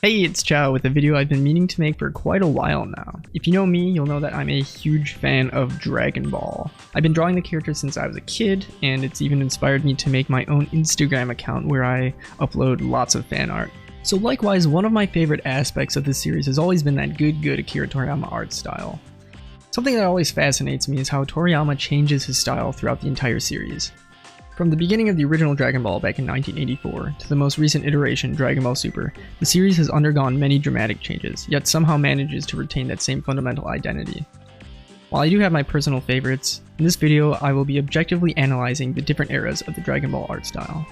Hey, it's Chao with a video I've been meaning to make for quite a while now. If you know me, you'll know that I'm a huge fan of Dragon Ball. I've been drawing the characters since I was a kid, and it's even inspired me to make my own Instagram account where I upload lots of fan art. So likewise, one of my favorite aspects of this series has always been that good Akira Toriyama art style. Something that always fascinates me is how Toriyama changes his style throughout the entire series. From the beginning of the original Dragon Ball back in 1984 to the most recent iteration, Dragon Ball Super, the series has undergone many dramatic changes, yet somehow manages to retain that same fundamental identity. While I do have my personal favorites, in this video I will be objectively analyzing the different eras of the Dragon Ball art style.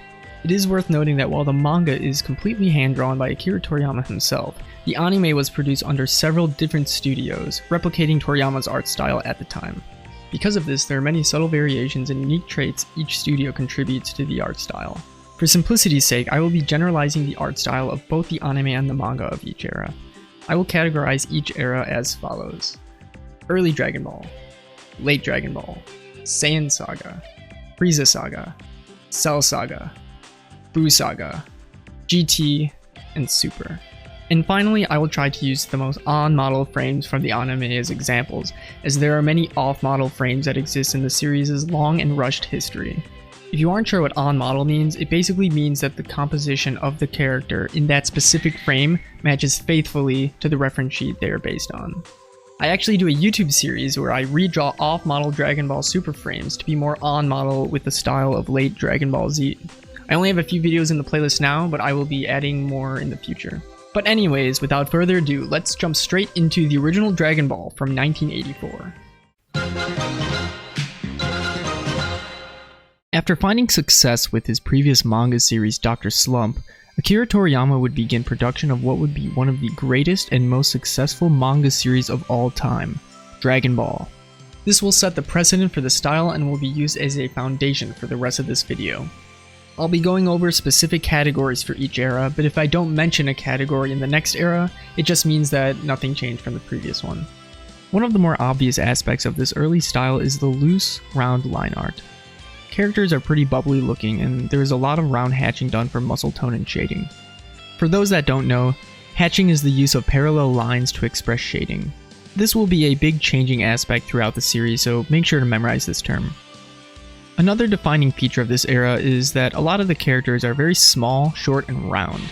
It is worth noting that while the manga is completely hand-drawn by Akira Toriyama himself, the anime was produced under several different studios, replicating Toriyama's art style at the time. Because of this, there are many subtle variations and unique traits each studio contributes to the art style. For simplicity's sake, I will be generalizing the art style of both the anime and the manga of each era. I will categorize each era as follows: Early Dragon Ball, Late Dragon Ball, Saiyan Saga, Frieza Saga, Cell Saga, Buu Saga, GT, and Super. And finally, I will try to use the most on-model frames from the anime as examples, as there are many off-model frames that exist in the series' long and rushed history. If you aren't sure what on-model means, it basically means that the composition of the character in that specific frame matches faithfully to the reference sheet they are based on. I actually do a YouTube series where I redraw off-model Dragon Ball Super frames to be more on-model with the style of late Dragon Ball Z. I only have a few videos in the playlist now, but I will be adding more in the future. But anyways, without further ado, let's jump straight into the original Dragon Ball from 1984. After finding success with his previous manga series Dr. Slump, Akira Toriyama would begin production of what would be one of the greatest and most successful manga series of all time, Dragon Ball. This will set the precedent for the style and will be used as a foundation for the rest of this video. I'll be going over specific categories for each era, but if I don't mention a category in the next era, it just means that nothing changed from the previous one. One of the more obvious aspects of this early style is the loose, round line art. Characters are pretty bubbly looking, and there is a lot of round hatching done for muscle tone and shading. For those that don't know, hatching is the use of parallel lines to express shading. This will be a big changing aspect throughout the series, so make sure to memorize this term. Another defining feature of this era is that a lot of the characters are very small, short, and round.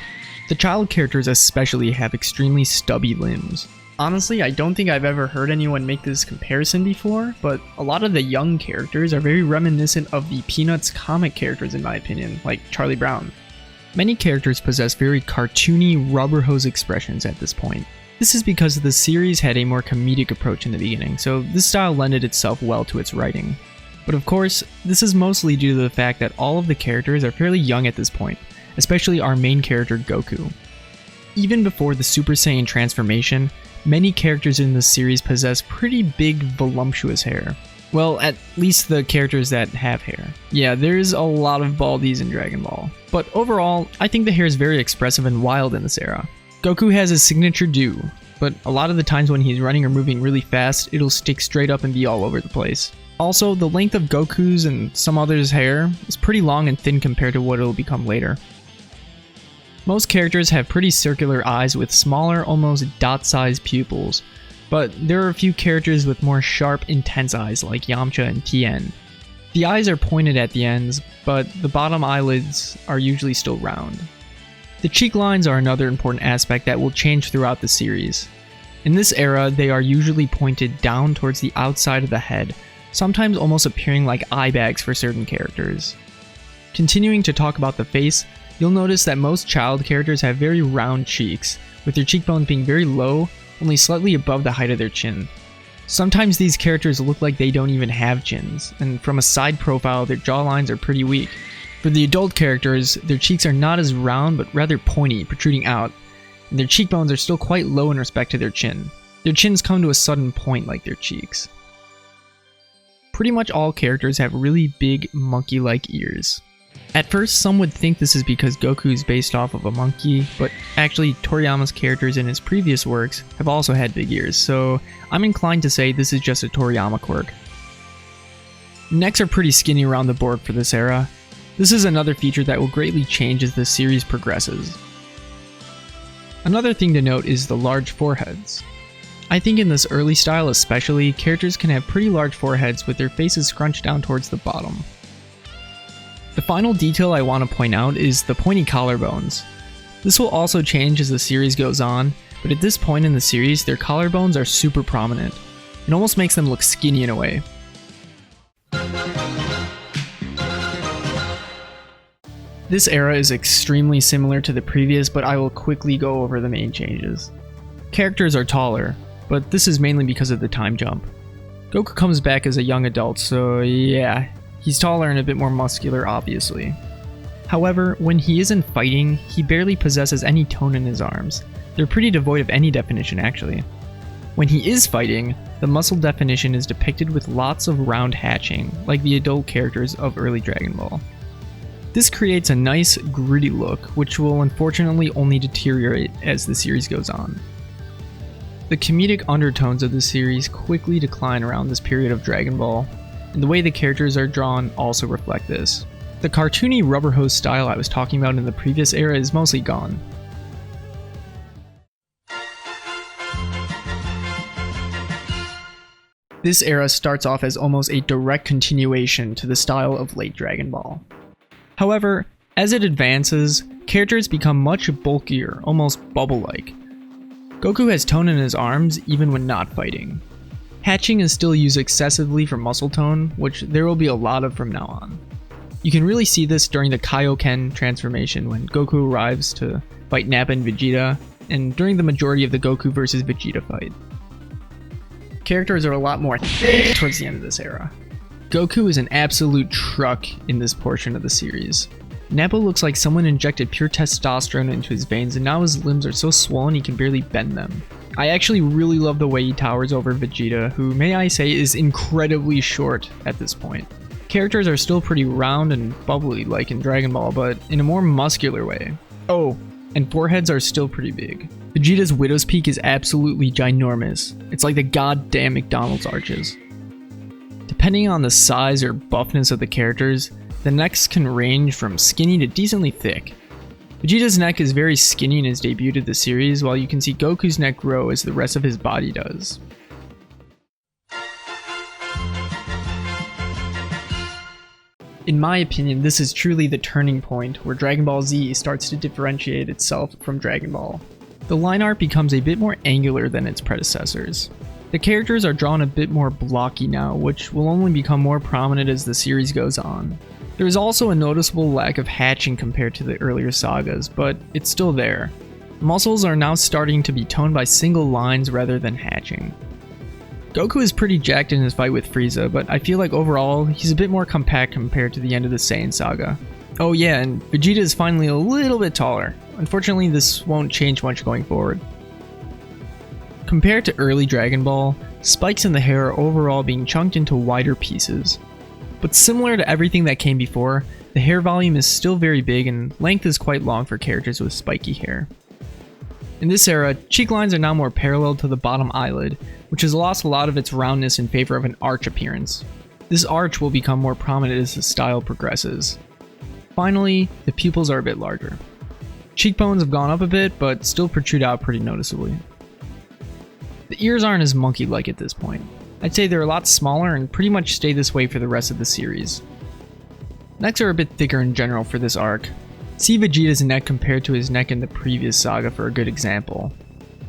The child characters especially have extremely stubby limbs. Honestly, I don't think I've ever heard anyone make this comparison before, but a lot of the young characters are very reminiscent of the Peanuts comic characters in my opinion, like Charlie Brown. Many characters possess very cartoony, rubber hose expressions at this point. This is because the series had a more comedic approach in the beginning, so this style lended itself well to its writing. But of course, this is mostly due to the fact that all of the characters are fairly young at this point, especially our main character Goku. Even before the Super Saiyan transformation, many characters in this series possess pretty big voluptuous hair. Well, at least the characters that have hair. Yeah, there's a lot of baldies in Dragon Ball. But overall, I think the hair is very expressive and wild in this era. Goku has his signature do, but a lot of the times when he's running or moving really fast, it'll stick straight up and be all over the place. Also, the length of Goku's and some others' hair is pretty long and thin compared to what it'll become later. Most characters have pretty circular eyes with smaller, almost dot-sized pupils, but there are a few characters with more sharp, intense eyes like Yamcha and Tien. The eyes are pointed at the ends, but the bottom eyelids are usually still round. The cheek lines are another important aspect that will change throughout the series. In this era, they are usually pointed down towards the outside of the head, sometimes almost appearing like eye bags for certain characters. Continuing to talk about the face, you'll notice that most child characters have very round cheeks, with their cheekbones being very low, only slightly above the height of their chin. Sometimes these characters look like they don't even have chins, and from a side profile their jawlines are pretty weak. For the adult characters, their cheeks are not as round but rather pointy, protruding out, and their cheekbones are still quite low in respect to their chin. Their chins come to a sudden point like their cheeks. Pretty much all characters have really big monkey-like ears. At first, some would think this is because Goku is based off of a monkey, but actually Toriyama's characters in his previous works have also had big ears, so I'm inclined to say this is just a Toriyama quirk. Necks are pretty skinny around the board for this era. This is another feature that will greatly change as the series progresses. Another thing to note is the large foreheads. I think in this early style especially, characters can have pretty large foreheads with their faces scrunched down towards the bottom. The final detail I want to point out is the pointy collarbones. This will also change as the series goes on, but at this point in the series, their collarbones are super prominent. It almost makes them look skinny in a way. This era is extremely similar to the previous, but I will quickly go over the main changes. Characters are taller, but this is mainly because of the time jump. Goku comes back as a young adult, so yeah, he's taller and a bit more muscular obviously. However, when he isn't fighting, he barely possesses any tone in his arms. They're pretty devoid of any definition actually. When he is fighting, the muscle definition is depicted with lots of round hatching, like the adult characters of early Dragon Ball. This creates a nice, gritty look, which will unfortunately only deteriorate as the series goes on. The comedic undertones of the series quickly decline around this period of Dragon Ball, and the way the characters are drawn also reflect this. The cartoony rubber hose style I was talking about in the previous era is mostly gone. This era starts off as almost a direct continuation to the style of late Dragon Ball. However, as it advances, characters become much bulkier, almost bubble-like. Goku has tone in his arms even when not fighting. Hatching is still used excessively for muscle tone, which there will be a lot of from now on. You can really see this during the Kaioken transformation when Goku arrives to fight Nappa and Vegeta, and during the majority of the Goku vs Vegeta fight. Characters are a lot more thick towards the end of this era. Goku is an absolute truck in this portion of the series. Nappa looks like someone injected pure testosterone into his veins and now his limbs are so swollen he can barely bend them. I actually really love the way he towers over Vegeta, who may I say is incredibly short at this point. Characters are still pretty round and bubbly like in Dragon Ball, but in a more muscular way. Oh, and foreheads are still pretty big. Vegeta's Widow's Peak is absolutely ginormous. It's like the goddamn McDonald's arches. Depending on the size or buffness of the characters, the necks can range from skinny to decently thick. Vegeta's neck is very skinny in his debut to the series, while you can see Goku's neck grow as the rest of his body does. In my opinion, this is truly the turning point where Dragon Ball Z starts to differentiate itself from Dragon Ball. The line art becomes a bit more angular than its predecessors. The characters are drawn a bit more blocky now, which will only become more prominent as the series goes on. There is also a noticeable lack of hatching compared to the earlier sagas, but it's still there. Muscles are now starting to be toned by single lines rather than hatching. Goku is pretty jacked in his fight with Frieza, but I feel like overall, he's a bit more compact compared to the end of the Saiyan saga. Oh yeah, and Vegeta is finally a little bit taller. Unfortunately, this won't change much going forward. Compared to early Dragon Ball, spikes in the hair are overall being chunked into wider pieces. But similar to everything that came before, the hair volume is still very big and length is quite long for characters with spiky hair. In this era, cheek lines are now more parallel to the bottom eyelid, which has lost a lot of its roundness in favor of an arch appearance. This arch will become more prominent as the style progresses. Finally, the pupils are a bit larger. Cheekbones have gone up a bit, but still protrude out pretty noticeably. The ears aren't as monkey-like at this point. I'd say they're a lot smaller and pretty much stay this way for the rest of the series. Necks are a bit thicker in general for this arc. See Vegeta's neck compared to his neck in the previous saga for a good example.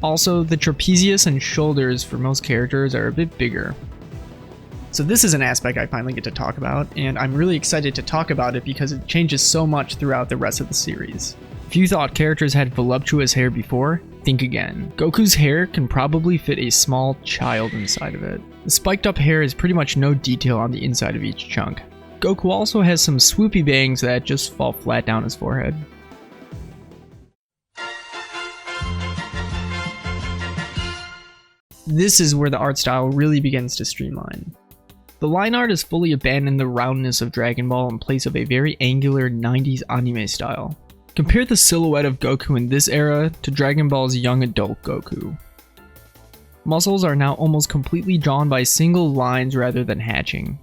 Also, the trapezius and shoulders for most characters are a bit bigger. So this is an aspect I finally get to talk about, and I'm really excited to talk about it because it changes so much throughout the rest of the series. If you thought characters had voluptuous hair before, think again. Goku's hair can probably fit a small child inside of it. The spiked up hair is pretty much no detail on the inside of each chunk. Goku also has some swoopy bangs that just fall flat down his forehead. This is where the art style really begins to streamline. The line art has fully abandoned the roundness of Dragon Ball in place of a very angular 90s anime style. Compare the silhouette of Goku in this era to Dragon Ball's young adult Goku. Muscles are now almost completely drawn by single lines rather than hatching.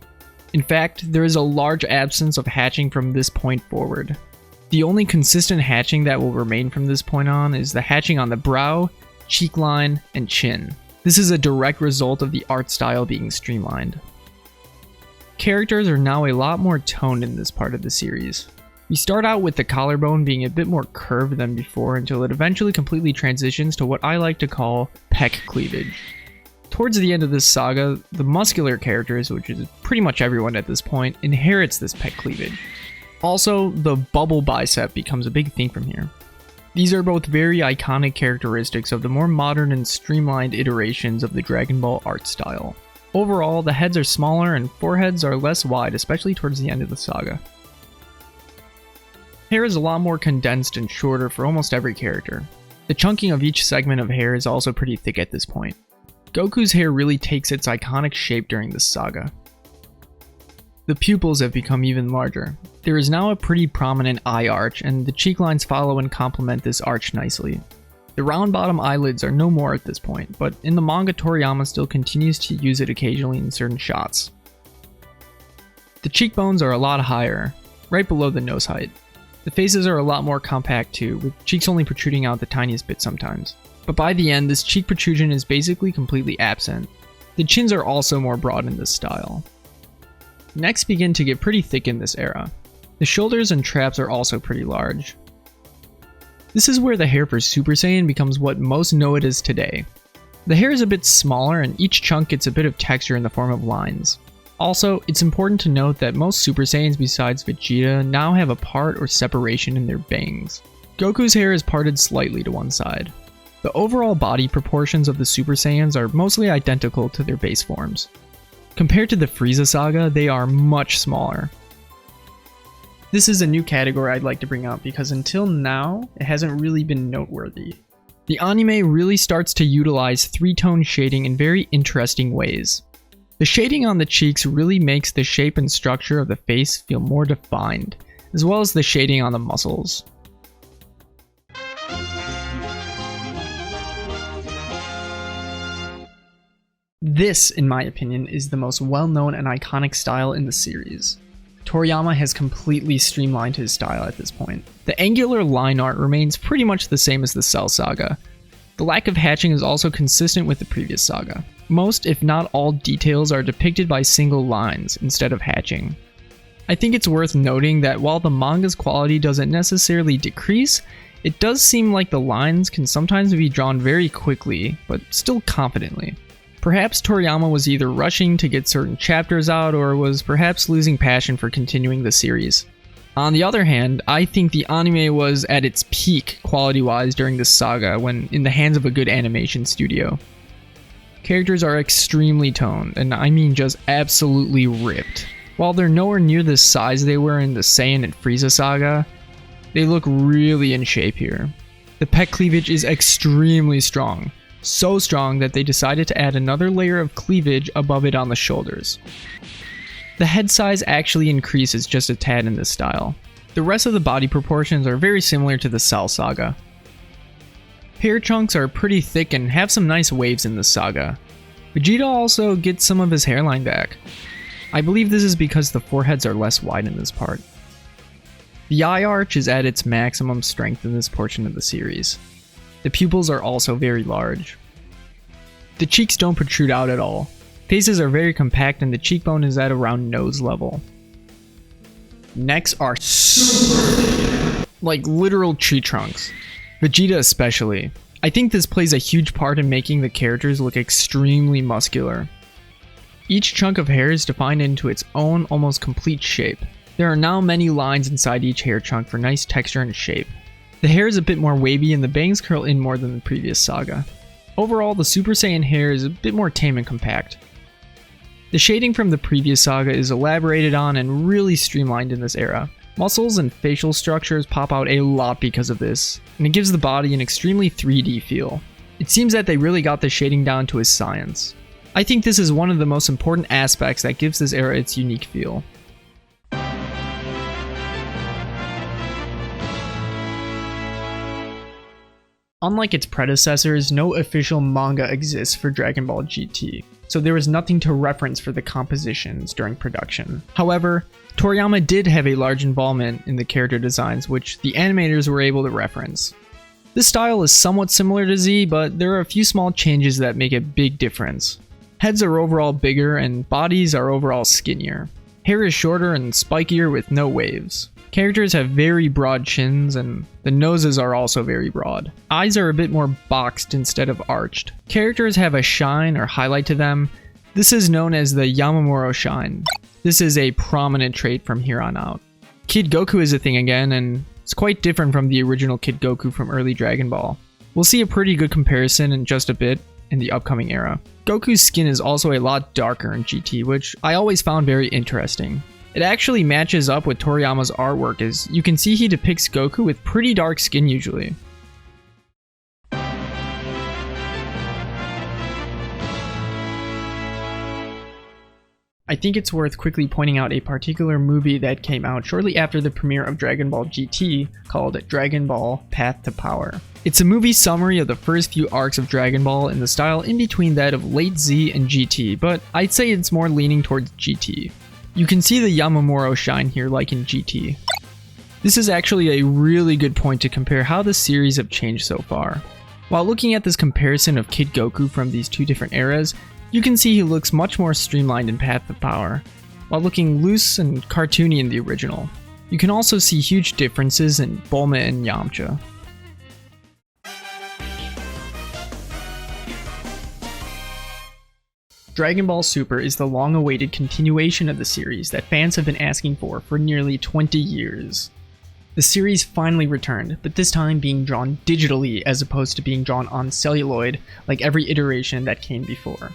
In fact, there is a large absence of hatching from this point forward. The only consistent hatching that will remain from this point on is the hatching on the brow, cheek line, and chin. This is a direct result of the art style being streamlined. Characters are now a lot more toned in this part of the series. We start out with the collarbone being a bit more curved than before until it eventually completely transitions to what I like to call pec cleavage. Towards the end of this saga, the muscular characters, which is pretty much everyone at this point, inherits this pec cleavage. Also, the bubble bicep becomes a big thing from here. These are both very iconic characteristics of the more modern and streamlined iterations of the Dragon Ball art style. Overall, the heads are smaller and foreheads are less wide, especially towards the end of the saga. Hair is a lot more condensed and shorter for almost every character. The chunking of each segment of hair is also pretty thick at this point. Goku's hair really takes its iconic shape during this saga. The pupils have become even larger. There is now a pretty prominent eye arch, and the cheek lines follow and complement this arch nicely. The round bottom eyelids are no more at this point, but in the manga Toriyama still continues to use it occasionally in certain shots. The cheekbones are a lot higher, right below the nose height. The faces are a lot more compact too, with cheeks only protruding out the tiniest bit sometimes. But by the end, this cheek protrusion is basically completely absent. The chins are also more broad in this style. Necks begin to get pretty thick in this era. The shoulders and traps are also pretty large. This is where the hair for Super Saiyan becomes what most know it as today. The hair is a bit smaller and each chunk gets a bit of texture in the form of lines. Also, it's important to note that most Super Saiyans besides Vegeta now have a part or separation in their bangs. Goku's hair is parted slightly to one side. The overall body proportions of the Super Saiyans are mostly identical to their base forms. Compared to the Frieza saga, they are much smaller. This is a new category I'd like to bring up because until now, it hasn't really been noteworthy. The anime really starts to utilize three-tone shading in very interesting ways. The shading on the cheeks really makes the shape and structure of the face feel more defined, as well as the shading on the muscles. This, in my opinion, is the most well-known and iconic style in the series. Toriyama has completely streamlined his style at this point. The angular line art remains pretty much the same as the Cell saga. The lack of hatching is also consistent with the previous saga. Most, if not all, details are depicted by single lines instead of hatching. I think it's worth noting that while the manga's quality doesn't necessarily decrease, it does seem like the lines can sometimes be drawn very quickly, but still confidently. Perhaps Toriyama was either rushing to get certain chapters out or was perhaps losing passion for continuing the series. On the other hand, I think the anime was at its peak quality-wise during this saga when in the hands of a good animation studio. Characters are extremely toned, and I mean just absolutely ripped. While they're nowhere near the size they were in the Saiyan and Frieza saga, they look really in shape here. The pec cleavage is extremely strong. So strong that they decided to add another layer of cleavage above it on the shoulders. The head size actually increases just a tad in this style. The rest of the body proportions are very similar to the Cell saga. Hair chunks are pretty thick and have some nice waves in this saga. Vegeta also gets some of his hairline back. I believe this is because the foreheads are less wide in this part. The eye arch is at its maximum strength in this portion of the series. The pupils are also very large. The cheeks don't protrude out at all. Faces are very compact and the cheekbone is at around nose level. Necks are super like literal tree trunks. Vegeta especially. I think this plays a huge part in making the characters look extremely muscular. Each chunk of hair is defined into its own almost complete shape. There are now many lines inside each hair chunk for nice texture and shape. The hair is a bit more wavy and the bangs curl in more than the previous saga. Overall, the Super Saiyan hair is a bit more tame and compact. The shading from the previous saga is elaborated on and really streamlined in this era. Muscles and facial structures pop out a lot because of this, and it gives the body an extremely 3D feel. It seems that they really got the shading down to a science. I think this is one of the most important aspects that gives this era its unique feel. Unlike its predecessors, no official manga exists for Dragon Ball GT, so there was nothing to reference for the compositions during production. However, Toriyama did have a large involvement in the character designs, which the animators were able to reference. This style is somewhat similar to Z, but there are a few small changes that make a big difference. Heads are overall bigger and bodies are overall skinnier. Hair is shorter and spikier with no waves. Characters have very broad chins, and the noses are also very broad. Eyes are a bit more boxed instead of arched. Characters have a shine or highlight to them. This is known as the Yamamuro shine. This is a prominent trait from here on out. Kid Goku is a thing again, and it's quite different from the original Kid Goku from early Dragon Ball. We'll see a pretty good comparison in just a bit in the upcoming era. Goku's skin is also a lot darker in GT, which I always found very interesting. It actually matches up with Toriyama's artwork, as you can see he depicts Goku with pretty dark skin usually. I think it's worth quickly pointing out a particular movie that came out shortly after the premiere of Dragon Ball GT called Dragon Ball Path to Power. It's a movie summary of the first few arcs of Dragon Ball in the style in between that of late Z and GT, but I'd say it's more leaning towards GT. You can see the Yamamuro shine here like in GT. This is actually a really good point to compare how the series have changed so far. While looking at this comparison of Kid Goku from these two different eras, you can see he looks much more streamlined in Path of Power, while looking loose and cartoony in the original. You can also see huge differences in Bulma and Yamcha. Dragon Ball Super is the long-awaited continuation of the series that fans have been asking for nearly 20 years. The series finally returned, but this time being drawn digitally as opposed to being drawn on celluloid like every iteration that came before.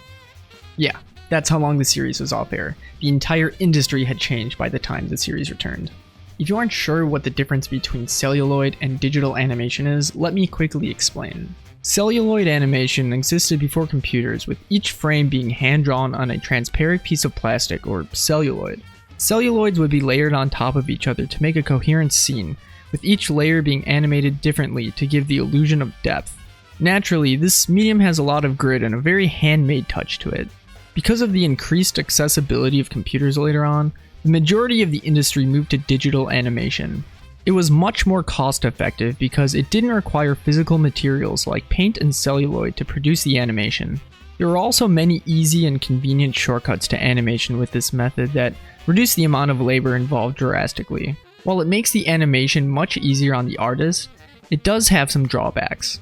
Yeah, that's how long the series was off air. The entire industry had changed by the time the series returned. If you aren't sure what the difference between celluloid and digital animation is, let me quickly explain. Celluloid animation existed before computers, with each frame being hand-drawn on a transparent piece of plastic or celluloid. Celluloids would be layered on top of each other to make a coherent scene, with each layer being animated differently to give the illusion of depth. Naturally, this medium has a lot of grit and a very handmade touch to it. Because of the increased accessibility of computers later on, the majority of the industry moved to digital animation. It was much more cost-effective because it didn't require physical materials like paint and celluloid to produce the animation. There were also many easy and convenient shortcuts to animation with this method that reduce the amount of labor involved drastically. While it makes the animation much easier on the artist, it does have some drawbacks.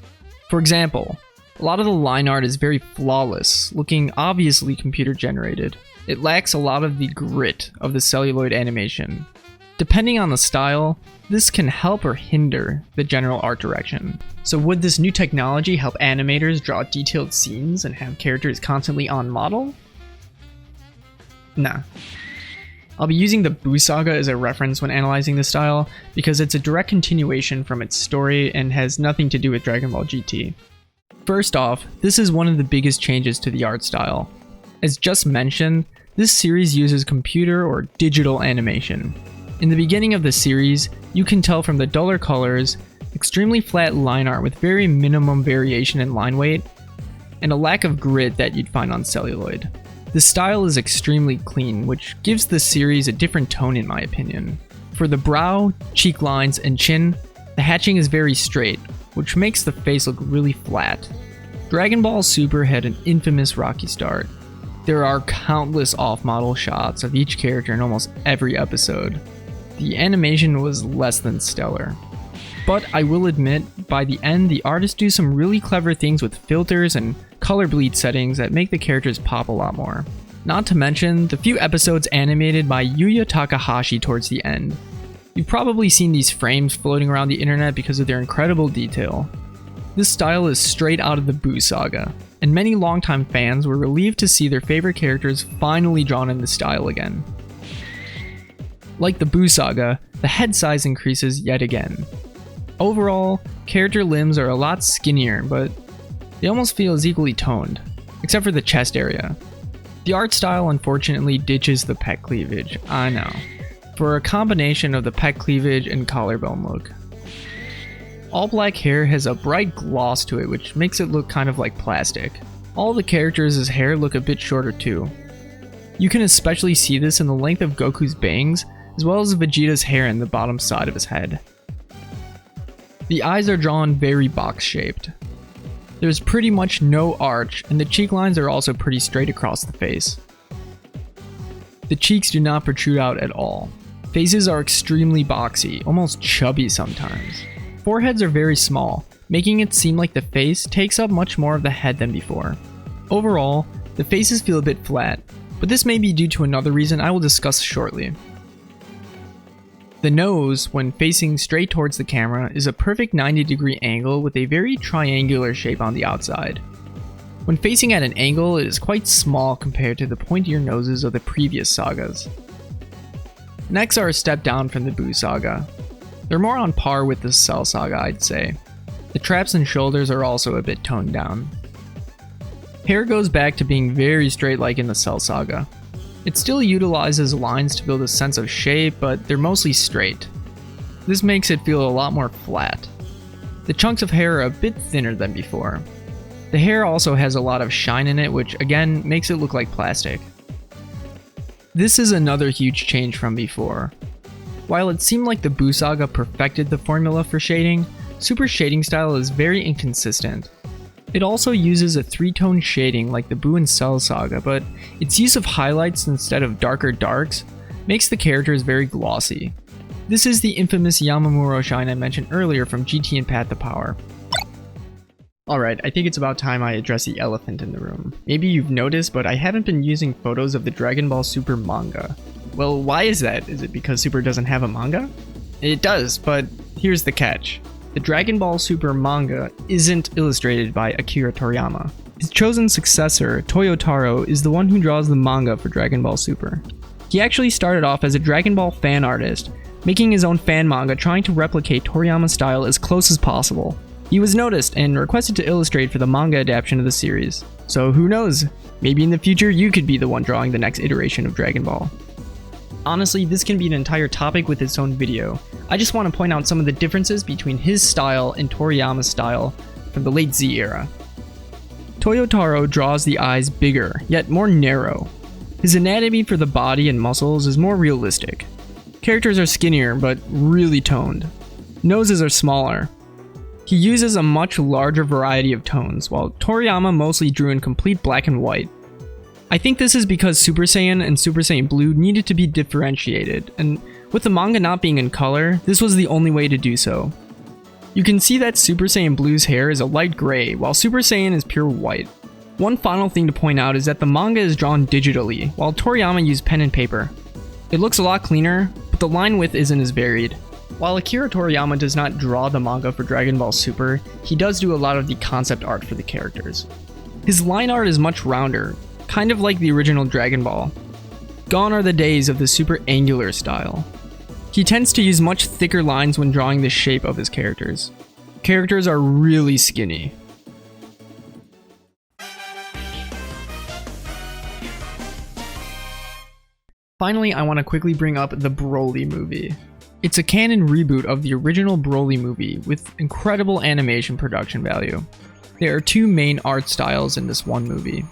For example, a lot of the line art is very flawless, looking obviously computer generated. It lacks a lot of the grit of the celluloid animation. Depending on the style, this can help or hinder the general art direction. So would this new technology help animators draw detailed scenes and have characters constantly on model? Nah. I'll be using the Buu Saga as a reference when analyzing this style because it's a direct continuation from its story and has nothing to do with Dragon Ball GT. First off, this is one of the biggest changes to the art style. As just mentioned, this series uses computer or digital animation. In the beginning of the series, you can tell from the duller colors, extremely flat line art with very minimum variation in line weight, and a lack of grit that you'd find on celluloid. The style is extremely clean, which gives the series a different tone in my opinion. For the brow, cheek lines, and chin, the hatching is very straight, which makes the face look really flat. Dragon Ball Super had an infamous rocky start. There are countless off-model shots of each character in almost every episode. The animation was less than stellar. But I will admit, by the end, the artists do some really clever things with filters and color bleed settings that make the characters pop a lot more. Not to mention, the few episodes animated by Yuya Takahashi towards the end. You've probably seen these frames floating around the internet because of their incredible detail. This style is straight out of the Buu Saga, and many longtime fans were relieved to see their favorite characters finally drawn in this style again. Like the Buu Saga, the head size increases yet again. Overall, character limbs are a lot skinnier, but they almost feel as equally toned, except for the chest area. The art style unfortunately ditches the pec cleavage, I know, for a combination of the pec cleavage and collarbone look. All black hair has a bright gloss to it which makes it look kind of like plastic. All the characters' hair look a bit shorter too. You can especially see this in the length of Goku's bangs, as well as Vegeta's hair in the bottom side of his head. The eyes are drawn very box-shaped. There's pretty much no arch, and the cheek lines are also pretty straight across the face. The cheeks do not protrude out at all. Faces are extremely boxy, almost chubby sometimes. Foreheads are very small, making it seem like the face takes up much more of the head than before. Overall, the faces feel a bit flat, but this may be due to another reason I will discuss shortly. The nose, when facing straight towards the camera, is a perfect 90-degree angle with a very triangular shape on the outside. When facing at an angle, it is quite small compared to the pointier noses of the previous sagas. Next are a step down from the Buu saga. They're more on par with the Cell saga, I'd say. The traps and shoulders are also a bit toned down. Hair goes back to being very straight like in the Cell saga. It still utilizes lines to build a sense of shape, but they're mostly straight. This makes it feel a lot more flat. The chunks of hair are a bit thinner than before. The hair also has a lot of shine in it, which again makes it look like plastic. This is another huge change from before. While it seemed like the Buu saga perfected the formula for shading, Super's shading style is very inconsistent. It also uses a 3-tone shading like the Buu and Cell saga, but its use of highlights instead of darker darks makes the characters very glossy. This is the infamous Yamamuro shine I mentioned earlier from GT and Path to Power. Alright, I think it's about time I address the elephant in the room. Maybe you've noticed, but I haven't been using photos of the Dragon Ball Super manga. Well, why is that? Is it because Super doesn't have a manga? It does, but here's the catch. The Dragon Ball Super manga isn't illustrated by Akira Toriyama. His chosen successor, Toyotaro, is the one who draws the manga for Dragon Ball Super. He actually started off as a Dragon Ball fan artist, making his own fan manga trying to replicate Toriyama's style as close as possible. He was noticed and requested to illustrate for the manga adaptation of the series. So who knows, maybe in the future you could be the one drawing the next iteration of Dragon Ball. Honestly, this can be an entire topic with its own video. I just want to point out some of the differences between his style and Toriyama's style from the late Z era. Toyotaro draws the eyes bigger, yet more narrow. His anatomy for the body and muscles is more realistic. Characters are skinnier, but really toned. Noses are smaller. He uses a much larger variety of tones, while Toriyama mostly drew in complete black and white. I think this is because Super Saiyan and Super Saiyan Blue needed to be differentiated, and with the manga not being in color, this was the only way to do so. You can see that Super Saiyan Blue's hair is a light gray, while Super Saiyan is pure white. One final thing to point out is that the manga is drawn digitally, while Toriyama used pen and paper. It looks a lot cleaner, but the line width isn't as varied. While Akira Toriyama does not draw the manga for Dragon Ball Super, he does do a lot of the concept art for the characters. His line art is much rounder, kind of like the original Dragon Ball. Gone are the days of the super angular style. He tends to use much thicker lines when drawing the shape of his characters. Characters are really skinny. Finally, I want to quickly bring up the Broly movie. It's a canon reboot of the original Broly movie with incredible animation production value. There are two main art styles in this one movie.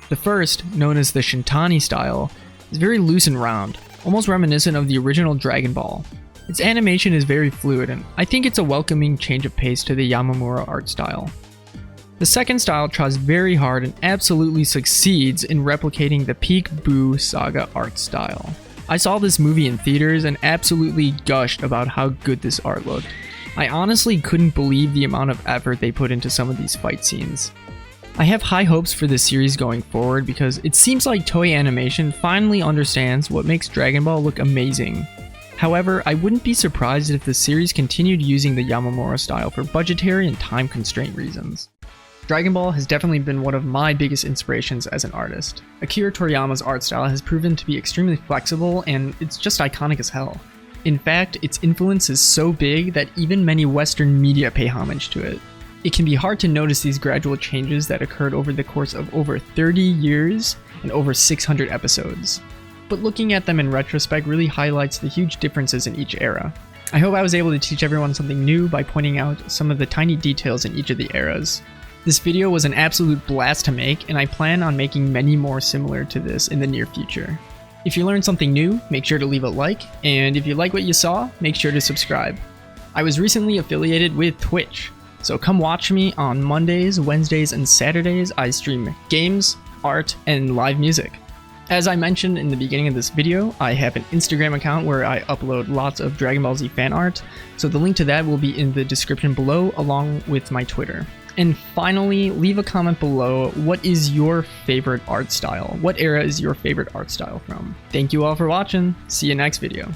The first, known as the Shintani style, is very loose and round, almost reminiscent of the original Dragon Ball. Its animation is very fluid, and I think it's a welcoming change of pace to the Yamamura art style. The second style tries very hard and absolutely succeeds in replicating the peak Buu saga art style. I saw this movie in theaters and absolutely gushed about how good this art looked. I honestly couldn't believe the amount of effort they put into some of these fight scenes. I have high hopes for this series going forward because it seems like Toei Animation finally understands what makes Dragon Ball look amazing. However, I wouldn't be surprised if the series continued using the Yamamura style for budgetary and time constraint reasons. Dragon Ball has definitely been one of my biggest inspirations as an artist. Akira Toriyama's art style has proven to be extremely flexible and it's just iconic as hell. In fact, its influence is so big that even many Western media pay homage to it. It can be hard to notice these gradual changes that occurred over the course of over 30 years and over 600 episodes. But looking at them in retrospect really highlights the huge differences in each era. I hope I was able to teach everyone something new by pointing out some of the tiny details in each of the eras. This video was an absolute blast to make, and I plan on making many more similar to this in the near future. If you learned something new, make sure to leave a like, and if you like what you saw, make sure to subscribe. I was recently affiliated with Twitch, so come watch me on Mondays, Wednesdays, and Saturdays. I stream games, art, and live music. As I mentioned in the beginning of this video, I have an Instagram account where I upload lots of Dragon Ball Z fan art, so the link to that will be in the description below along with my Twitter. And finally, leave a comment below, what is your favorite art style? What era is your favorite art style from? Thank you all for watching, see you next video.